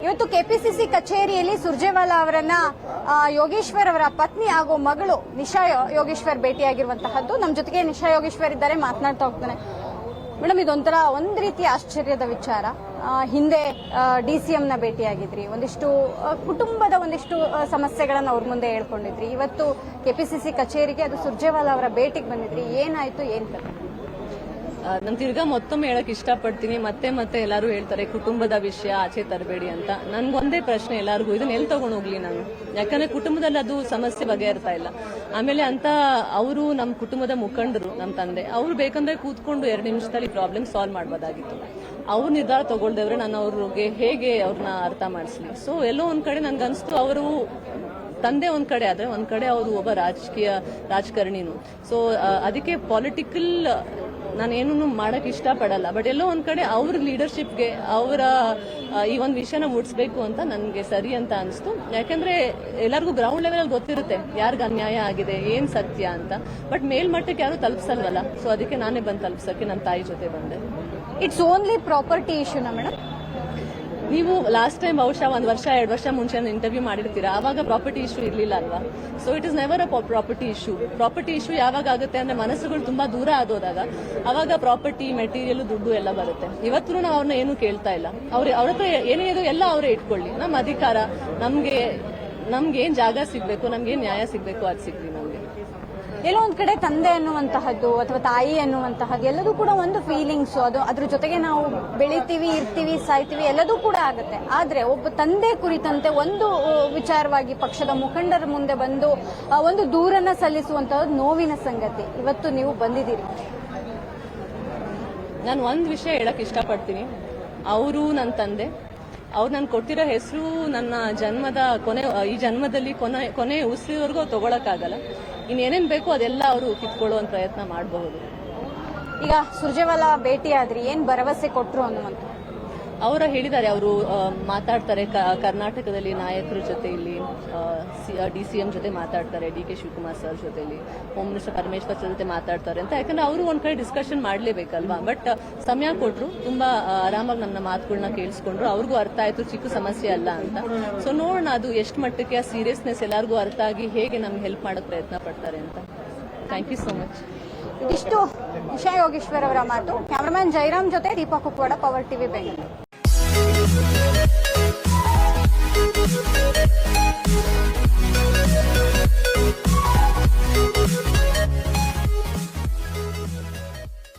ಇವತ್ತು ಕೆಪಿಸಿಸಿ ಕಚೇರಿಯಲ್ಲಿ ಸುರ್ಜೇವಾಲಾ ಅವರನ್ನ ಯೋಗೇಶ್ವರ್ ಅವರ ಪತ್ನಿ ಹಾಗೂ ಮಗಳು ನಿಶಾ ಯೋಗೇಶ್ವರ್ ಭೇಟಿಯಾಗಿರುವಂತಹದ್ದು. ನಮ್ಮ ಜೊತೆಗೆ ನಿಶಾ ಯೋಗೇಶ್ವರ್ ಇದ್ದಾರೆ, ಮಾತನಾಡ್ತಾ ಹೋಗ್ತಾನೆ. ಮೇಡಮ್, ಇದೊಂಥರ ಒಂದ್ ರೀತಿ ಆಶ್ಚರ್ಯದ ವಿಚಾರ. ಹಿಂದೆ DCMನ ಭೇಟಿಯಾಗಿದ್ರಿ, ಒಂದಿಷ್ಟು ಕುಟುಂಬದ ಒಂದಿಷ್ಟು ಸಮಸ್ಯೆಗಳನ್ನ ಅವ್ರ ಮುಂದೆ ಹೇಳ್ಕೊಂಡಿದ್ರಿ. ಇವತ್ತು ಕೆಪಿಸಿಸಿ ಕಚೇರಿಗೆ ಅದು ಸುರ್ಜೇವಾಲಾ ಅವರ ಭೇಟಿಗೆ ಬಂದಿದ್ರಿ. ಏನಾಯ್ತು, ಏನ್ ಕಥೆ? ನಾನು ತಿರ್ಗಾ ಮತ್ತೊಮ್ಮೆ ಹೇಳಕ್ ಇಷ್ಟಪಡ್ತೀನಿ. ಮತ್ತೆ ಎಲ್ಲರೂ ಹೇಳ್ತಾರೆ ಕುಟುಂಬದ ವಿಷಯ ಆಚೆ ತರಬೇಡಿ ಅಂತ. ನನ್ಗೊಂದೇ ಪ್ರಶ್ನೆ ಎಲ್ಲರಿಗೂ, ಇದನ್ನ ಎಲ್ಲಿ ತಗೊಂಡು ಹೋಗ್ಲಿ ನಾನು? ಯಾಕಂದ್ರೆ ಕುಟುಂಬದಲ್ಲಿ ಅದು ಸಮಸ್ಯೆ ಬಗೆಹರ್ತಾ ಇಲ್ಲ. ಆಮೇಲೆ ಅಂತ ಅವರು ನಮ್ಮ ಕುಟುಂಬದ ಮುಖಂಡರು, ನಮ್ಮ ತಂದೆ, ಅವ್ರು ಬೇಕಂದ್ರೆ ಕೂತ್ಕೊಂಡು 2 ನಿಮಿಷದಲ್ಲಿ ಪ್ರಾಬ್ಲಮ್ ಸಾಲ್ವ್ ಮಾಡಬಹುದಾಗಿತ್ತು. ಅವ್ರು ನಿರ್ಧಾರ ತಗೊಳ್ದೇವ್ರೆ ನಾನು ಅವ್ರಿಗೆ ಹೇಗೆ ಅವ್ರನ್ನ ಅರ್ಥ ಮಾಡಿಸ್ಲಿ? ಸೊ ಎಲ್ಲೋ ಒಂದ್ ಕಡೆ ನನ್ಗನ್ಸ್ತು, ಅವರು ತಂದೆ ಒಂದ್ ಕಡೆ ಆದ್ರೆ ಒಂದ್ ಕಡೆ ಅವರು ಒಬ್ಬ ರಾಜಕಾರಣಿನು. ಸೊ ಅದಕ್ಕೆ ಪಾಲಿಟಿಕಲ್ ನಾನೇನು ಮಾಡಕ್ ಇಷ್ಟಪಡಲ್ಲ. ಬಟ್ ಎಲ್ಲೋ ಒಂದ್ ಕಡೆ ಅವ್ರ ಲೀಡರ್ಶಿಪ್ಗೆ ಅವರ ಈ ಒಂದು ವಿಷಯನ ಮುಟ್ಸ್ಬೇಕು ಅಂತ ನನ್ಗೆ ಸರಿ ಅಂತ ಅನಿಸ್ತು. ಯಾಕಂದ್ರೆ ಎಲ್ಲರಿಗೂ ಗ್ರೌಂಡ್ ಲೆವೆಲ್ ಅಲ್ಲಿ ಗೊತ್ತಿರುತ್ತೆ ಯಾರಿಗ ಅನ್ಯಾಯ ಆಗಿದೆ, ಏನ್ ಸತ್ಯ ಅಂತ. ಬಟ್ ಮೇಲ್ಮಟ್ಟಕ್ಕೆ ಯಾರು ತಲುಪಿಸಲ್ವಲ್ಲ. ಸೊ ಅದಕ್ಕೆ ನಾನೇ ಬಂದು ತಲುಪಿಸಕ್ಕೆ ನನ್ನ ತಾಯಿ ಜೊತೆ ಬಂದೆ. ಇಟ್ಸ್ ಓನ್ಲಿ ಪ್ರಾಪರ್ಟಿ ಇಶ್ಯೂನಾ ಮೇಡಮ್? ನೀವು ಲಾಸ್ಟ್ ಟೈಮ್ ಬಹುಶಃ 1 ವರ್ಷ 2 ವರ್ಷ ಮುಂಚೆ ಇಂಟರ್ವ್ಯೂ ಮಾಡಿರ್ತೀರಾ, ಆವಾಗ ಪ್ರಾಪರ್ಟಿ ಇಶ್ಯೂ ಇರ್ಲಿಲ್ಲ ಅಲ್ವಾ? So it is never a property issue. Property issue ಯಾವಾಗ ಆಗುತ್ತೆ ಅಂದ್ರೆ ಮನಸ್ಸುಗಳು ತುಂಬಾ ದೂರ ಆದೋದಾಗ, ಅವಾಗ ಪ್ರಾಪರ್ಟಿ, ಮೆಟೀರಿಯಲ್, ದುಡ್ಡು ಎಲ್ಲ ಬರುತ್ತೆ. ಇವತ್ತು ನಾವು ಅವ್ರನ್ನ ಏನು ಕೇಳ್ತಾ ಇಲ್ಲ. ಅವ್ರ ಹತ್ರ ಏನೇನು ಎಲ್ಲ ಅವರೇ ಇಟ್ಕೊಳ್ಳಿ. ನಮ್ಮ ಅಧಿಕಾರ, ನಮ್ಗೆ ಏನ್ ಜಾಗ ಸಿಗ್ಬೇಕು, ನಮ್ಗೆ ಏನ್ ನ್ಯಾಯ ಸಿಗ್ಬೇಕು ಅದು ಸಿಗ್ಲಿ ನಮ್ಗೆ. ಎಲ್ಲೋ ಒಂದ್ ಕಡೆ ತಂದೆ ಅನ್ನುವಂತಹದ್ದು ಅಥವಾ ತಾಯಿ ಅನ್ನುವಂತಹದ್ದು ಎಲ್ಲದೂ ಕೂಡ ಒಂದು ಫೀಲಿಂಗ್ಸ್. ಅದು ಅದ್ರ ಜೊತೆಗೆ ನಾವು ಬೆಳಿತೀವಿ, ಇರ್ತೀವಿ, ಸಾಯ್ತೀವಿ, ಎಲ್ಲದೂ ಕೂಡ ಆಗುತ್ತೆ. ಆದ್ರೆ ಒಬ್ಬ ತಂದೆ ಕುರಿತಂತೆ ಒಂದು ವಿಚಾರವಾಗಿ ಪಕ್ಷದ ಮುಖಂಡರ ಮುಂದೆ ಬಂದು ಒಂದು ದೂರನ್ನ ಸಲ್ಲಿಸುವಂತಹದ್ದು ನೋವಿನ ಸಂಗತಿ. ಇವತ್ತು ನೀವು ಬಂದಿದ್ದೀರಿ. ನಾನು ಒಂದ್ ವಿಷಯ ಹೇಳಕ್ ಇಷ್ಟಪಡ್ತೀನಿ. ಅವರು ನನ್ನ ತಂದೆ, ಅವ್ರು ನನ್ ಕೊಟ್ಟಿರೋ ಹೆಸರು ನನ್ನ ಜನ್ಮದ ಈ ಜನ್ಮದಲ್ಲಿ ಕೊನೆ ಉಸಿರಿವರೆಗೂ ತಗೊಳಕ್ಕಾಗಲ್ಲ. ಇನ್ನೇನೇನ್ ಬೇಕು ಅದೆಲ್ಲ ಅವರು ಕಿತ್ಕೊಳ್ಳುವಂತ ಪ್ರಯತ್ನ ಮಾಡಬಹುದು. ಈಗ ಸುರ್ಜೇವಾಲಾ ಭೇಟಿ ಆದ್ರಿ, ಏನ್ ಭರವಸೆ ಕೊಟ್ರು ಅನ್ನುವಂತ? ಅವರ ಹೇಳಿದ್ದಾರೆ, ಅವರು ಮಾತಾಡ್ತಾರೆ ಕರ್ನಾಟಕದಲ್ಲಿ ನಾಯಕರ ಜೊತೆ, ಇಲ್ಲಿ DCM ಜೊತೆ ಮಾತಾಡ್ತಾರೆ, DK ಶಿವಕುಮಾರ್ ಸರ್ ಜೊತೆಲಿ, ಹೋಮ್ ಮಿನಿಸ್ಟರ್ ಪರಮೇಶ್ವರ್ ಜೊತೆ ಮಾತಾಡ್ತಾರೆ ಅಂತ. ಯಾಕಂದ್ರೆ ಅವರು ಒಂದ್ ಕಡೆ ಡಿಸ್ಕಷನ್ ಮಾಡ್ಲೇಬೇಕಲ್ವಾ? ಬಟ್ ಸಮಯ ಕೊಟ್ರು, ತುಂಬಾ ಆರಾಮಾಗಿ ನನ್ನ ಮಾತುಗಳನ್ನ ಕೇಳಿಸ್ಕೊಂಡ್ರು. ಅವ್ರಿಗೂ ಅರ್ಥ ಆಯ್ತು ಚಿಕ್ಕ ಸಮಸ್ಯೆ ಅಲ್ಲ ಅಂತ. ಸೊ ನೋಡೋಣ ಅದು ಎಷ್ಟು ಮಟ್ಟಕ್ಕೆ ಆ ಸೀರಿಯಸ್ನೆಸ್ ಎಲ್ಲರಿಗೂ ಅರ್ಥ ಆಗಿ ಹೇಗೆ ನಮ್ಗೆ ಹೆಲ್ಪ್ ಮಾಡಕ್ ಪ್ರಯತ್ನ ಪಡ್ತಾರೆ ಅಂತ. Thank you so much. ಇದಿಷ್ಟು ನಿಶಾ ಯೋಗೇಶ್ವರ್ ಅವರ ಮಾತು. ಕ್ಯಾಮರಾಮನ್ ಜೈರಾಮ್ ಜೊತೆ ದೀಪಾ ಕುಕ್ವಾಡ, ಪವರ್ ಟಿವಿ, ಬೆಂಗಳೂರು.